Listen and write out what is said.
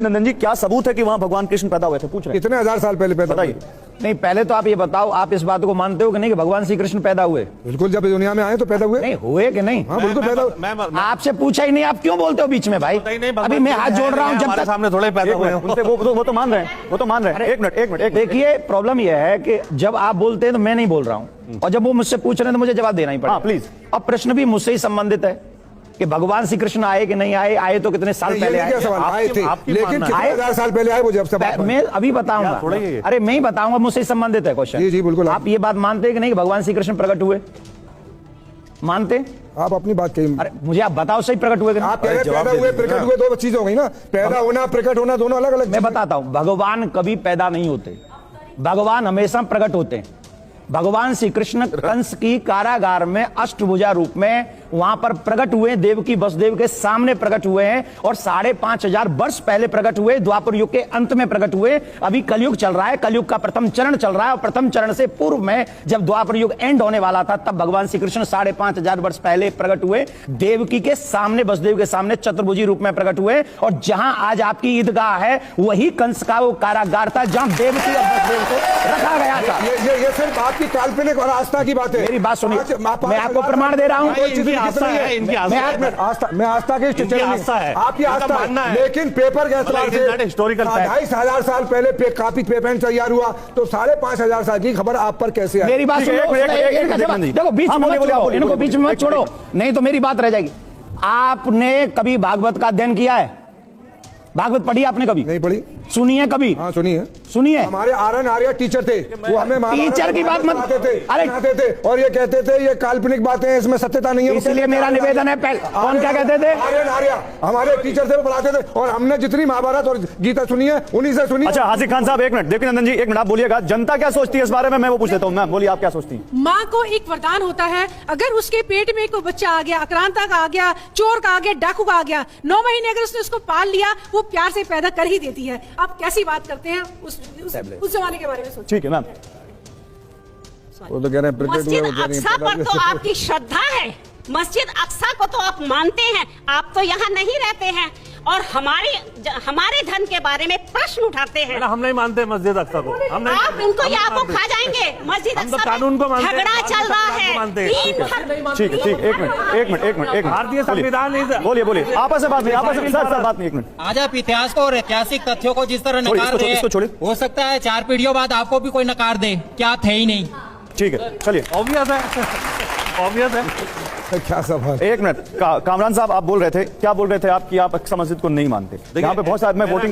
नंदन जी, क्या सबूत है कि वहां भगवान कृष्ण पैदा हुए थे? पूछ रहे हैं। कितने हजार साल पहले पैदा हुए? नहीं, पहले तो आप ये बताओ, आप इस बात को मानते हो कि नहीं कि भगवान श्री कृष्ण पैदा हुए? बिल्कुल, जब दुनिया में आए तो पैदा हुए। नहीं हुए कि नहीं? हाँ बिल्कुल पैदा हुए। आपसे पूछा ही नहीं, आप क्यों बोलते हो बीच में भाई? अभी मैं हाथ जोड़ रहा हूँ, जब तक सामने थोड़े पैदा हुए उनसे वो तो मान रहे हैं, वो तो मान रहे हैं। एक मिनट देखिए, प्रॉब्लम यह है कि जब आप बोलते हैं तो मैं नहीं बोल रहा हूँ, और जब वो मुझसे पूछ रहे हैं तो मुझे जवाब देना ही पड़ेगा। प्लीज। अब प्रश्न भी मुझसे ही संबंधित है कि भगवान श्री कृष्ण आए कि नहीं आए। आए तो कितने साल पहले आए? आए थे, लेकिन कितने हजार साल पहले आए वो जब सब मैं अभी बताऊंगा। अरे मैं ही बताऊंगा, मुझसे ही संबंधित है क्वेश्चन। जी बिल्कुल। आप ये बात मानते हैं कि नहीं कि भगवान श्री कृष्ण प्रकट हुए? मानते? आप अपनी बात कहिए। अरे मुझे आप बताओ, सही प्रकट हुए कि नहीं? आप पैदा हुए प्रकट हुए दो चीज हो गई ना। पैदा होना प्रकट होना दोनों अलग अलग। मैं बताता हूं, भगवान कभी पैदा नहीं होते, भगवान हमेशा प्रकट होते हैं। भगवान श्री कृष्ण कंस की कारागार में अष्टभुजा रूप में वहां पर प्रकट हुए, देवकी वसुदेव के सामने प्रकट हुए हैं, और 5,500 वर्ष पहले प्रकट हुए, द्वापर युग के अंत में प्रकट हुए। अभी कलयुग चल रहा है, कलयुग का प्रथम चरण चल रहा है, और प्रथम चरण से पूर्व में जब द्वापर युग एंड होने वाला था, तब भगवान श्री कृष्ण 5,500 वर्ष पहले प्रकट हुए, देवकी के सामने, वसुदेव के सामने चतुर्भुजी रूप में प्रकट हुए। और जहां आज आपकी ईदगाह है, वही कंस का वो कारागार था जहां देवकी और वसुदेव को रखा गया था। ये सिर्फ आपकी काल्पनिक और आस्था की बात है। मेरी बात सुनिए, मैं आपको प्रमाण दे रहा हूं। मैं आस्था की आपकी आस्था है, लेकिन पेपर के एतबार से 2,500 साल पहले काफी पेपर तैयार हुआ, तो 5,500 साल की खबर आप पर कैसे आई? मेरी बात सुनो, देखो बीच में इनको बीच में मत छोड़ो, नहीं तो मेरी बात रह जाएगी। आपने कभी भागवत का अध्ययन किया है? भागवत पढ़ी आपने कभी? नहीं पढ़ी। सुनिए कभी? हाँ सुनिए। सुनिए, हमारे आर्यन आर्य टीचर थे, वो हमें टीचर की बात मत अरे थे, और ये कहते थे ये काल्पनिक बातें हैं, इसमें सत्यता नहीं है। इसलिए मेरा निवेदन है, कौन क्या कहते थे? आर्यन आर्य हमारे टीचर थे, वो पढ़ाते थे, और हमने जितनी महाभारत और गीता सुनी है उन्हीं से सुनी। अच्छा हासिफ खान साहब, एक मिनट। देखिए नंदन जी, एक मिनट आप बोलिएगा, जनता क्या सोचती है इस बारे में? मैं वो पूछ लेता हूँ। मैम बोलिए, आप क्या सोचती हैं? माँ को एक वरदान होता है, अगर उसके पेट में कोई बच्चा आ गया, आक्रांता का आ गया, चोर का आ गया, डाकू का आ गया, 9 महीने अगर उसने उसको पाल लिया, वो प्यार से पैदा कर ही देती है। आप कैसी बात करते हैं उस जमाने के बारे में सोचिए। ठीक है मैम। वो तो कह रहे हैं मस्जिद अक्सा पर तो आपकी श्रद्धा है, मस्जिद अक्सा को तो आप मानते हैं, आप तो यहाँ नहीं रहते हैं और हमारे धन के बारे में प्रश्न उठाते हैं। हम नहीं मानते मस्जिद अक्सा को, हम नहीं। आप इनको या आपको खा जाएंगे। मस्जिद हम तो कानून को मानते हैं, झगड़ा चल रहा है। ठीक है, एक मिनट। भारतीय संविधान। बोलिए, आपस में बात नहीं, बात नहीं। एक मिनट। आज आप इतिहास को और ऐतिहासिक तथ्यों को जिस तरह नकार रहे हैं, हो सकता है 4 पीढ़ियों बाद आपको भी कोई नकार दे, क्या आप थे ही नहीं। ठीक है, चलिए। ऑब्वियस है। क्या सवाल? एक मिनट, कामरान साहब आप बोल रहे थे, क्या बोल रहे थे आप कि आप अक्सा मस्जिद को नहीं मानते? यहाँ पे बहुत सारे मैं वोटिंग